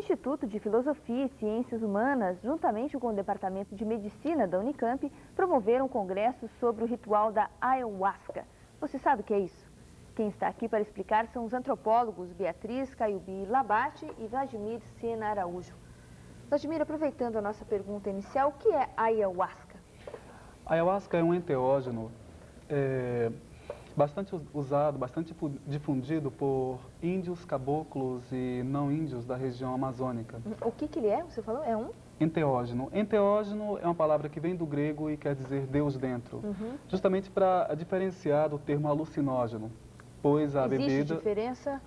Instituto de Filosofia e Ciências Humanas, juntamente com o Departamento de Medicina da Unicamp, promoveram um congresso sobre o ritual da ayahuasca. Você sabe o que é isso? Quem está aqui para explicar são os antropólogos Beatriz Caiubi Labate e Vladimir Sena Araújo. Vladimir, aproveitando a nossa pergunta inicial, o que é ayahuasca? A ayahuasca é um enteógeno bastante usado, bastante difundido por índios, caboclos e não índios da região amazônica. O que ele é? Você falou? É um? Enteógeno. Enteógeno é uma palavra que vem do grego e quer dizer Deus dentro, justamente para diferenciar do termo alucinógeno, pois a bebida... Existe diferença?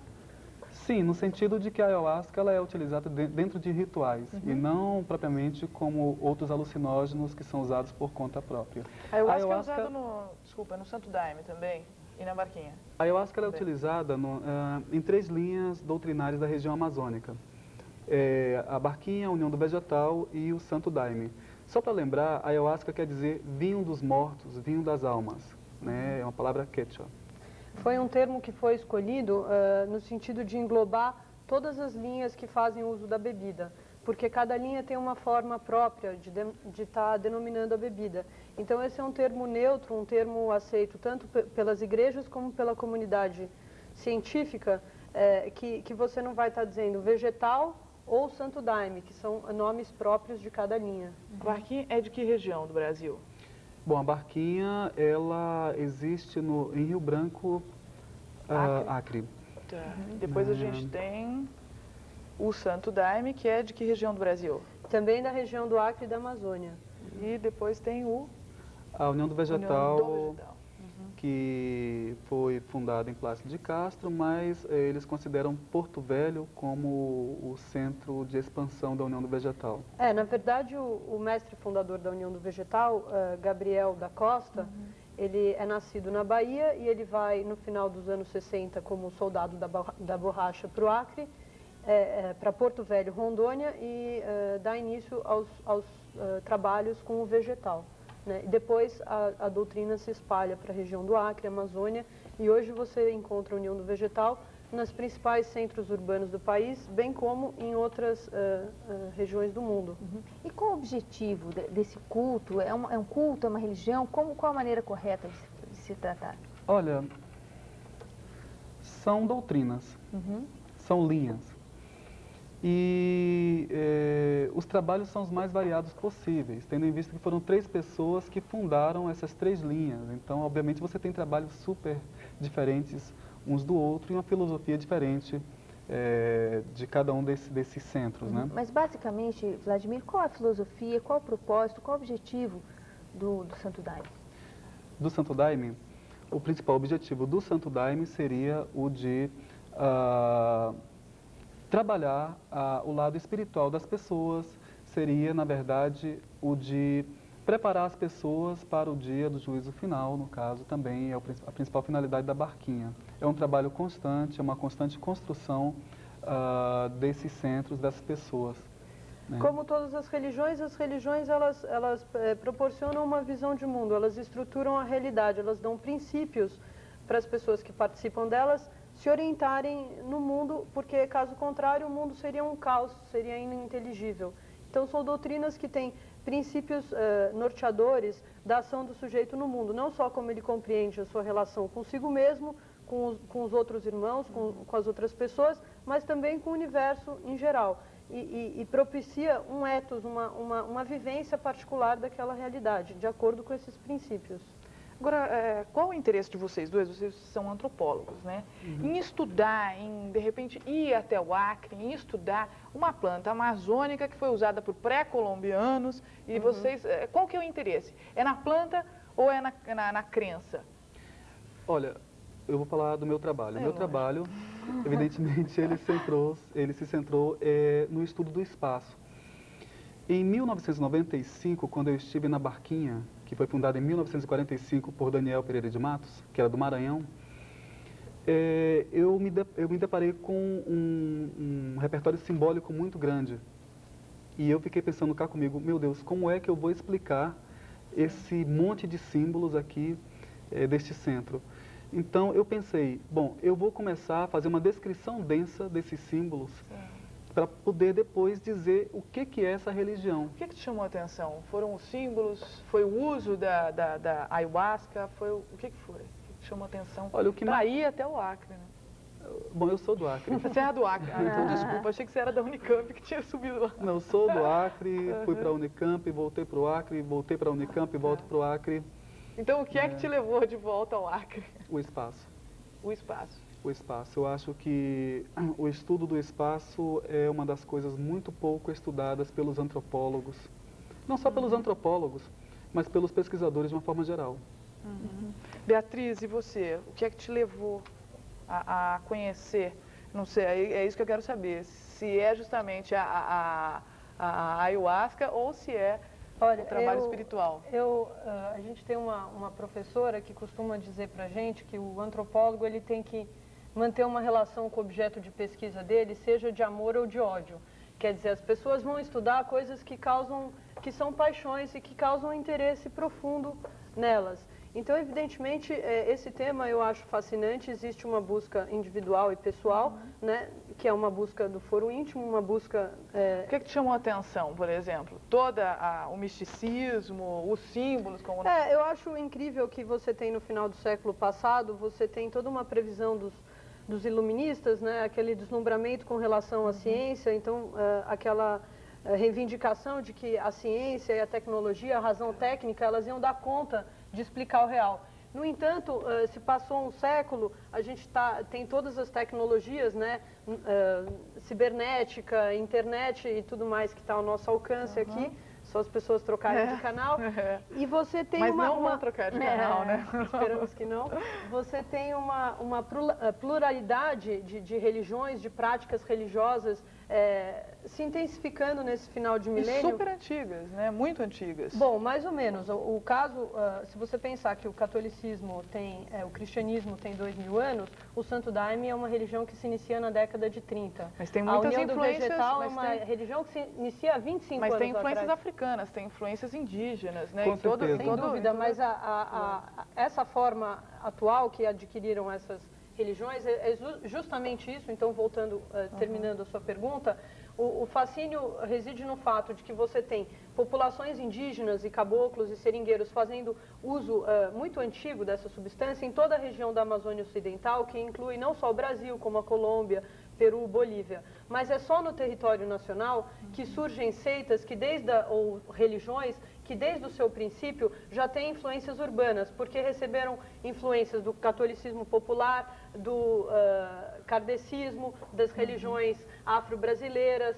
Sim, no sentido de que a ayahuasca ela é utilizada dentro de rituais e não propriamente como outros alucinógenos que são usados por conta própria. A ayahuasca é usada no Santo Daime também e na barquinha? A ayahuasca ela é utilizada em 3 linhas doutrinárias da região amazônica. A barquinha, a união do vegetal e o Santo Daime. Só para lembrar, a ayahuasca quer dizer vinho dos mortos, vinho das almas, né? É uma palavra quechua. Foi um termo que foi escolhido no sentido de englobar todas as linhas que fazem uso da bebida, porque cada linha tem uma forma própria de estar denominando a bebida. Então esse é um termo neutro, um termo aceito tanto pelas igrejas como pela comunidade científica, que você não vai estar dizendo vegetal ou Santo Daime, que são nomes próprios de cada linha. A barquinha é de que região do Brasil? Bom, a barquinha, ela existe em Rio Branco, Acre. Tá. Depois a gente tem o Santo Daime, que é de que região do Brasil? Também da região do Acre e da Amazônia. E depois tem a União do Vegetal, União do Vegetal. Que foi fundada em Plácido de Castro, mas eles consideram Porto Velho como o centro de expansão da União do Vegetal. Na verdade, o mestre fundador da União do Vegetal, Gabriel da Costa, ele é nascido na Bahia e ele vai, no final dos anos 60, como soldado da borracha para o Acre, para Porto Velho, Rondônia, e dá início aos trabalhos com o vegetal. Né? E depois a doutrina se espalha para a região do Acre, Amazônia, e hoje você encontra a União do Vegetal nos principais centros urbanos do país, bem como em outras regiões do mundo. E qual o objetivo desse culto? É um culto, é uma religião? Qual a maneira correta de se tratar? Olha, são doutrinas, são linhas. E os trabalhos são os mais variados possíveis, tendo em vista que foram 3 pessoas que fundaram essas 3 linhas. Então, obviamente, você tem trabalhos super diferentes uns do outro e uma filosofia diferente de cada um desses centros, né? Mas, basicamente, Vladimir, qual a filosofia, qual o propósito, qual o objetivo do Santo Daime? Do Santo Daime, o principal objetivo do Santo Daime seria o de trabalhar o lado espiritual das pessoas, seria, na verdade, o de preparar as pessoas para o dia do juízo final, no caso, também é a principal finalidade da barquinha. É um trabalho constante, é uma constante construção desses centros, dessas pessoas. Né? Como todas as religiões elas proporcionam uma visão de mundo, elas estruturam a realidade, elas dão princípios para as pessoas que participam delas se orientarem no mundo, porque caso contrário o mundo seria um caos, seria ininteligível. Então são doutrinas que têm princípios norteadores da ação do sujeito no mundo, não só como ele compreende a sua relação consigo mesmo, com os outros irmãos, com as outras pessoas, mas também com o universo em geral. E propicia um ethos, uma vivência particular daquela realidade, de acordo com esses princípios. Agora, qual o interesse de vocês dois? Vocês são antropólogos, né? Em estudar, de repente, ir até o Acre, em estudar uma planta amazônica que foi usada por pré-colombianos. E vocês, qual que é o interesse? É na planta ou é na crença? Olha, eu vou falar do meu trabalho. O meu trabalho, evidentemente, ele se centrou no estudo do espaço. Em 1995, quando eu estive na barquinha, que foi fundada em 1945 por Daniel Pereira de Matos, que era do Maranhão, eu me deparei com um repertório simbólico muito grande. E eu fiquei pensando cá comigo, meu Deus, como é que eu vou explicar esse monte de símbolos aqui deste centro? Então eu pensei, bom, eu vou começar a fazer uma descrição densa desses símbolos para poder depois dizer o que é essa religião. O que te chamou a atenção? Foram os símbolos? Foi o uso da ayahuasca? O que foi? O que te chamou a atenção? Olha, o que para ir até o Acre, né? Bom, eu sou do Acre. Você era do Acre? Ah, então desculpa, achei que você era da Unicamp que tinha subido lá. Não, sou do Acre, fui para a Unicamp, voltei para o Acre, voltei para a Unicamp, volto para o Acre. Então o que é que te levou de volta ao Acre? O espaço. O espaço. O espaço. Eu acho que o estudo do espaço é uma das coisas muito pouco estudadas pelos antropólogos. Não só pelos antropólogos, mas pelos pesquisadores de uma forma geral. Beatriz, e você? O que é que te levou a conhecer? Não sei, é isso que eu quero saber. Se é justamente a ayahuasca ou se é o trabalho espiritual. A gente tem uma professora que costuma dizer pra gente que o antropólogo ele tem que manter uma relação com o objeto de pesquisa dele, seja de amor ou de ódio. Quer dizer, as pessoas vão estudar coisas que são paixões e que causam interesse profundo nelas. Então, evidentemente, esse tema eu acho fascinante. Existe uma busca individual e pessoal, né, que é uma busca do foro íntimo, uma busca... O que te chamou a atenção, por exemplo? O misticismo, os símbolos? Eu acho incrível que você tem no final do século passado, você tem toda uma previsão dos iluministas, né, aquele deslumbramento com relação à ciência, então aquela reivindicação de que a ciência e a tecnologia, a razão técnica, elas iam dar conta de explicar o real. No entanto, se passou um século, a gente tem todas as tecnologias, né, cibernética, internet e tudo mais que está ao nosso alcance aqui, só as pessoas trocarem de canal. E você tem Mas não vão trocar de canal, né? Esperamos que não. Você tem uma pluralidade de religiões, de práticas religiosas se intensificando nesse final de milênio. E super antigas, né? Muito antigas. Bom, mais ou menos. O caso, se você pensar que o catolicismo o cristianismo tem 2000 anos, o Santo Daime é uma religião que se inicia na década de 30. Mas tem muitas influências. A União do Vegetal é uma religião que se inicia há 25 anos atrás. Mas tem influências atrás. africanas, tem influências indígenas, né? Com certeza. Sem dúvida, mas essa forma atual que adquiriram essas religiões é justamente isso. Então, voltando, terminando a sua pergunta, o fascínio reside no fato de que você tem populações indígenas e caboclos e seringueiros fazendo uso muito antigo dessa substância em toda a região da Amazônia Ocidental, que inclui não só o Brasil, como a Colômbia, Peru, Bolívia. Mas é só no território nacional que surgem seitas ou religiões que desde o seu princípio já têm influências urbanas, porque receberam influências do catolicismo popular, do kardecismo, das religiões afro-brasileiras,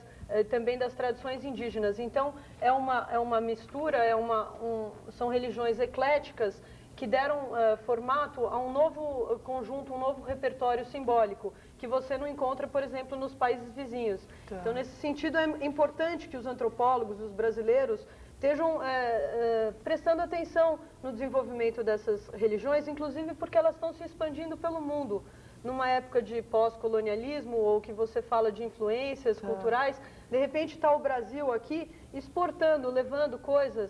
também das tradições indígenas. Então, é uma mistura, são religiões ecléticas que deram formato a um novo conjunto, um novo repertório simbólico, que você não encontra, por exemplo, nos países vizinhos. Tá. Então, nesse sentido, é importante que os antropólogos, os brasileiros, estejam prestando atenção no desenvolvimento dessas religiões, inclusive porque elas estão se expandindo pelo mundo. Numa época de pós-colonialismo, ou que você fala de influências culturais, de repente está o Brasil aqui exportando, levando coisas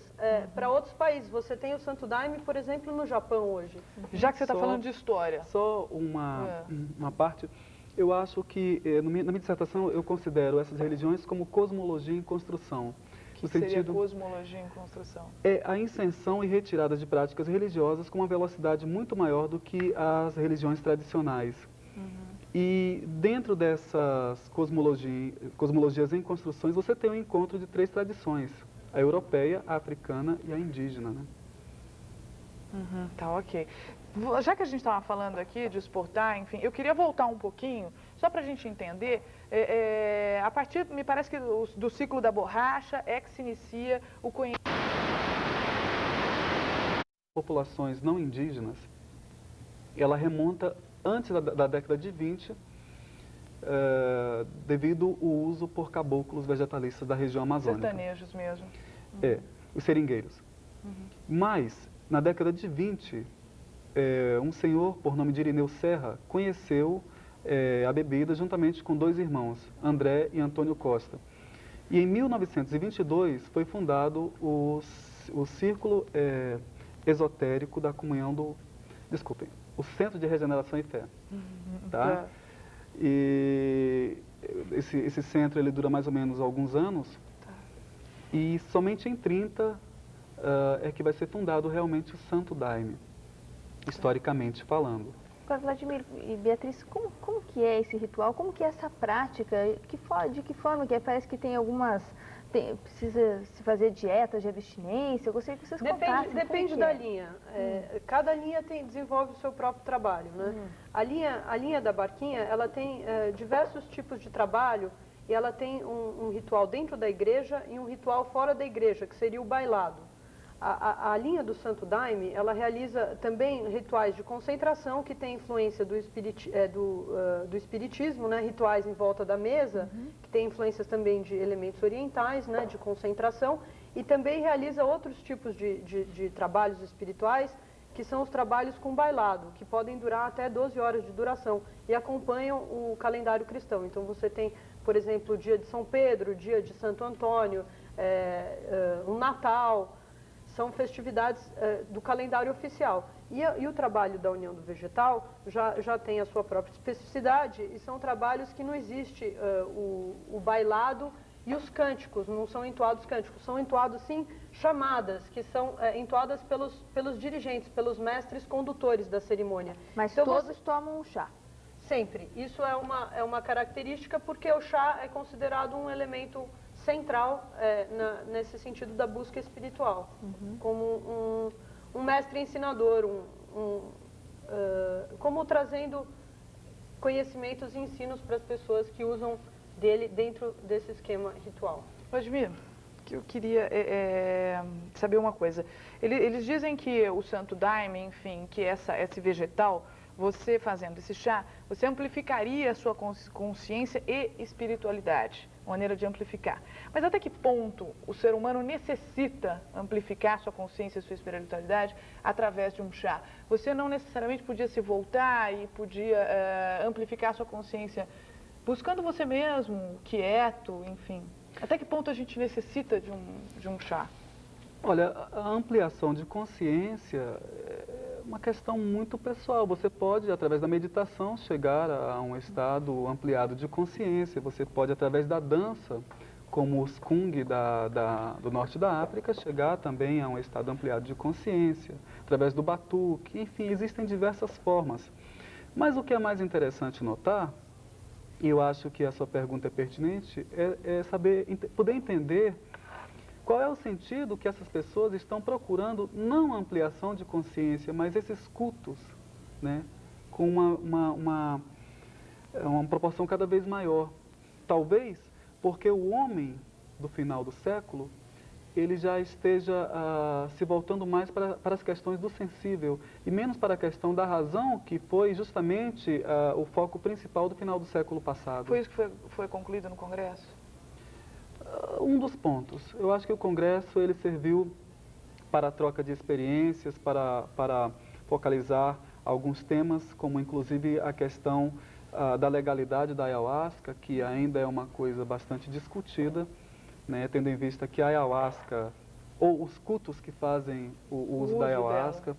para outros países. Você tem o Santo Daime, por exemplo, no Japão hoje. Já que você está falando de história. Só uma parte. Eu acho que, na minha dissertação, eu considero essas religiões como cosmologia em construção. Que seria cosmologia em construção? É a inserção e retirada de práticas religiosas com uma velocidade muito maior do que as religiões tradicionais. E dentro dessas cosmologias em construções, você tem o encontro de 3 tradições: a europeia, a africana e a indígena, né? Tá, ok. Já que a gente estava falando aqui de exportar, enfim, eu queria voltar um pouquinho, só para a gente entender, a partir, me parece que do ciclo da borracha é que se inicia o conhecimento. Populações não indígenas, ela remonta antes da década de 20, devido ao uso por caboclos vegetalistas da região amazônica. Sertanejos mesmo. Os seringueiros. Mas, na década de 20, um senhor, por nome de Irineu Serra, conheceu a bebida juntamente com 2 irmãos, André e Antônio Costa. E em 1922 foi fundado o Círculo Esotérico da Comunhão o Centro de Regeneração e Fé. Tá? E esse centro ele dura mais ou menos alguns anos. E somente em 30 é que vai ser fundado realmente o Santo Daime, historicamente falando. Agora, Vladimir e Beatriz, como que é esse ritual? Como que é essa prática? De que forma que é? Parece que tem algumas... precisa se fazer dietas de abstinência? Eu gostaria que vocês contassem. Depende da linha. Cada linha desenvolve o seu próprio trabalho, né? A linha da barquinha, ela tem diversos tipos de trabalho e ela tem um ritual dentro da igreja e um ritual fora da igreja, que seria o bailado. A linha do Santo Daime, ela realiza também rituais de concentração que tem influência do espiritismo, né? Rituais em volta da mesa, que tem influências também de elementos orientais, né? De concentração, e também realiza outros tipos de trabalhos espirituais, que são os trabalhos com bailado, que podem durar até 12 horas de duração e acompanham o calendário cristão. Então você tem, por exemplo, o dia de São Pedro, o dia de Santo Antônio, o Natal. São festividades do calendário oficial. E o trabalho da União do Vegetal já tem a sua própria especificidade e são trabalhos que não existe o bailado e os cânticos, não são entoados cânticos, são entoados sim chamadas, que são entoadas pelos dirigentes, pelos mestres condutores da cerimônia. Mas então, todos tomam chá? Sempre. Isso é uma característica porque o chá é considerado um elemento central nesse sentido da busca espiritual, como um mestre ensinador, como trazendo conhecimentos e ensinos para as pessoas que usam dele dentro desse esquema ritual. Vladimir, que eu queria saber uma coisa. Eles dizem que o Santo Daime, enfim, que esse vegetal, você fazendo esse chá, você amplificaria a sua consciência e espiritualidade, maneira de amplificar. Mas até que ponto o ser humano necessita amplificar sua consciência e sua espiritualidade através de um chá? Você não necessariamente podia se voltar e podia amplificar sua consciência buscando você mesmo, quieto, enfim. Até que ponto a gente necessita de um chá? Olha, a ampliação de consciência é uma questão muito pessoal. Você pode, através da meditação, chegar a um estado ampliado de consciência. Você pode, através da dança, como os Kung do norte da África, chegar também a um estado ampliado de consciência. Através do batuque, enfim, existem diversas formas. Mas o que é mais interessante notar, e eu acho que a sua pergunta é pertinente, é poder entender qual é o sentido que essas pessoas estão procurando, não a ampliação de consciência, mas esses cultos, né, com uma proporção cada vez maior. Talvez porque o homem do final do século, ele já esteja se voltando mais para as questões do sensível e menos para a questão da razão, que foi justamente o foco principal do final do século passado. Foi isso que foi concluído no Congresso? Um dos pontos. Eu acho que o Congresso ele serviu para a troca de experiências, para focalizar alguns temas, como inclusive a questão da legalidade da ayahuasca, que ainda é uma coisa bastante discutida, né, tendo em vista que a ayahuasca, ou os cultos que fazem o uso da ayahuasca,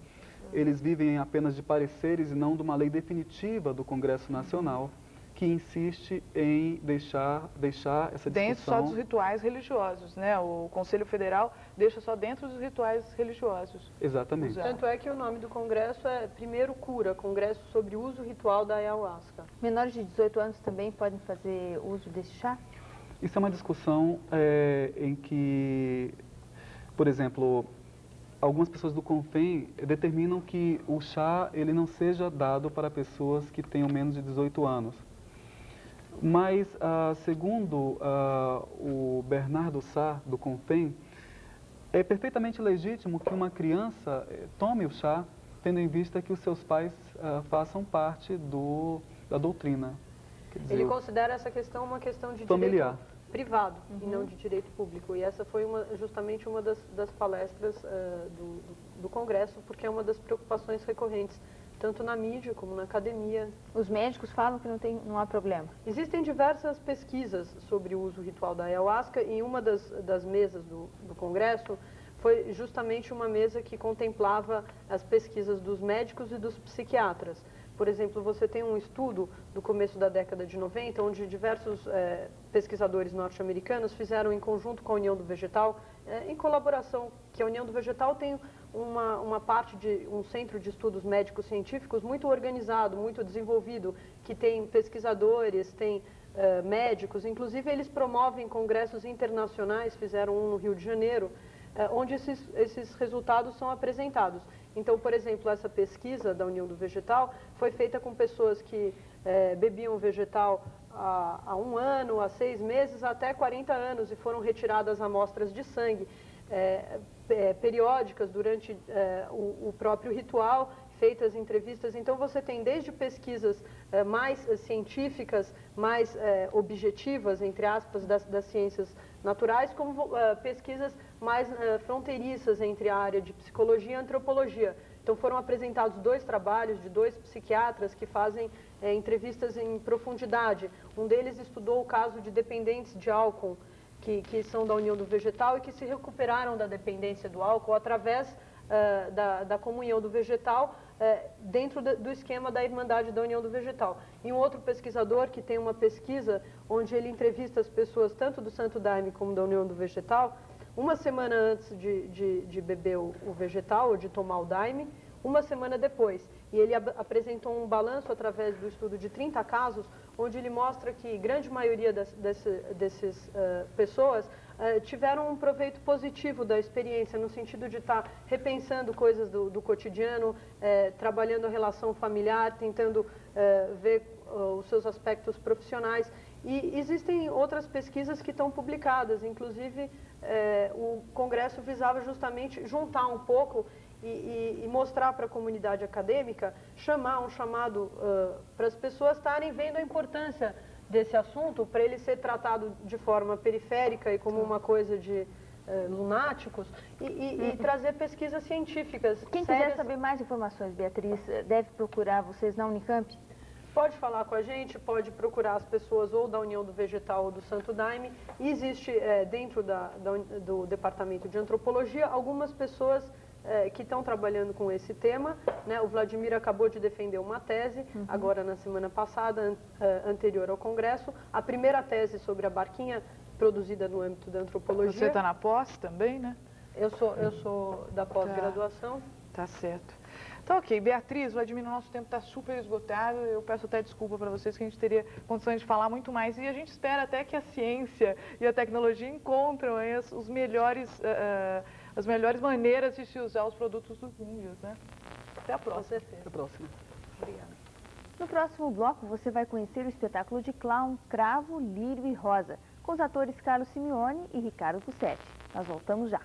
eles vivem apenas de pareceres e não de uma lei definitiva do Congresso Nacional, que insiste em deixar essa discussão... Dentro só dos rituais religiosos, né? O Conselho Federal deixa só dentro dos rituais religiosos. Exatamente. Tanto é que o nome do congresso é Primeiro Cura, Congresso sobre o Uso Ritual da Ayahuasca. Menores de 18 anos também podem fazer uso desse chá? Isso é uma discussão em que, por exemplo, algumas pessoas do CONFEM determinam que o chá ele não seja dado para pessoas que tenham menos de 18 anos. Mas, segundo o Bernardo Sá, do CONFEM, é perfeitamente legítimo que uma criança tome o chá, tendo em vista que os seus pais façam parte da doutrina. Quer dizer, ele considera essa questão uma questão de familiar. direito privado e não de direito público. E essa foi justamente uma das palestras do Congresso, porque é uma das preocupações recorrentes, tanto na mídia como na academia. Os médicos falam que não há problema. Existem diversas pesquisas sobre o uso ritual da ayahuasca e uma das mesas do Congresso foi justamente uma mesa que contemplava as pesquisas dos médicos e dos psiquiatras, Por exemplo, você tem um estudo do começo da década de 90, onde diversos pesquisadores norte-americanos fizeram em conjunto com a União do Vegetal, em colaboração, que a União do Vegetal tem uma parte de um centro de estudos médicos científicos muito organizado, muito desenvolvido, que tem pesquisadores, tem médicos, inclusive eles promovem congressos internacionais, fizeram um no Rio de Janeiro, onde esses resultados são apresentados. Então, por exemplo, essa pesquisa da União do Vegetal foi feita com pessoas que bebiam vegetal há 1 ano, há 6 meses, até 40 anos, e foram retiradas amostras de sangue periódicas durante o próprio ritual, feitas entrevistas. Então, você tem desde pesquisas mais científicas, mais objetivas, entre aspas, das ciências naturais, como pesquisas mais fronteiriças entre a área de psicologia e antropologia. Então, foram apresentados 2 trabalhos de 2 psiquiatras que fazem entrevistas em profundidade. Um deles estudou o caso de dependentes de álcool, que são da União do Vegetal e que se recuperaram da dependência do álcool através da comunhão do vegetal dentro do esquema da Irmandade da União do Vegetal. E um outro pesquisador que tem uma pesquisa onde ele entrevista as pessoas tanto do Santo Daime como da União do Vegetal, 1 semana antes de beber o vegetal ou de tomar o Daime, 1 semana depois. E ele apresentou um balanço através do estudo de 30 casos, onde ele mostra que grande maioria dessas pessoas tiveram um proveito positivo da experiência, no sentido de estar repensando coisas do cotidiano, trabalhando a relação familiar, tentando ver os seus aspectos profissionais. E existem outras pesquisas que estão publicadas, inclusive o Congresso visava justamente juntar um pouco e mostrar para a comunidade acadêmica, chamar um chamado para as pessoas estarem vendo a importância desse assunto, para ele ser tratado de forma periférica e como uma coisa de lunáticos, e trazer pesquisas científicas. Quem quiser saber mais informações, Beatriz, deve procurar vocês na Unicamp? Pode falar com a gente, pode procurar as pessoas ou da União do Vegetal ou do Santo Daime. E existe dentro do Departamento de Antropologia algumas pessoas que estão trabalhando com esse tema, né? O Vladimir acabou de defender uma tese, agora na semana passada, anterior ao Congresso, a primeira tese sobre a barquinha produzida no âmbito da antropologia. Você está na pós também, né? Eu sou da pós-graduação. Tá certo. Então, ok. Beatriz, Vladimir, o nosso tempo está super esgotado. Eu peço até desculpa para vocês que a gente teria condições de falar muito mais. E a gente espera até que a ciência e a tecnologia encontram aí as melhores maneiras de se usar os produtos dos índios, né? Até a próxima. Com certeza. Até a próxima. Obrigada. No próximo bloco, você vai conhecer o espetáculo de clown Cravo, Lírio e Rosa, com os atores Carlos Simeone e Ricardo Cussetti. Nós voltamos já.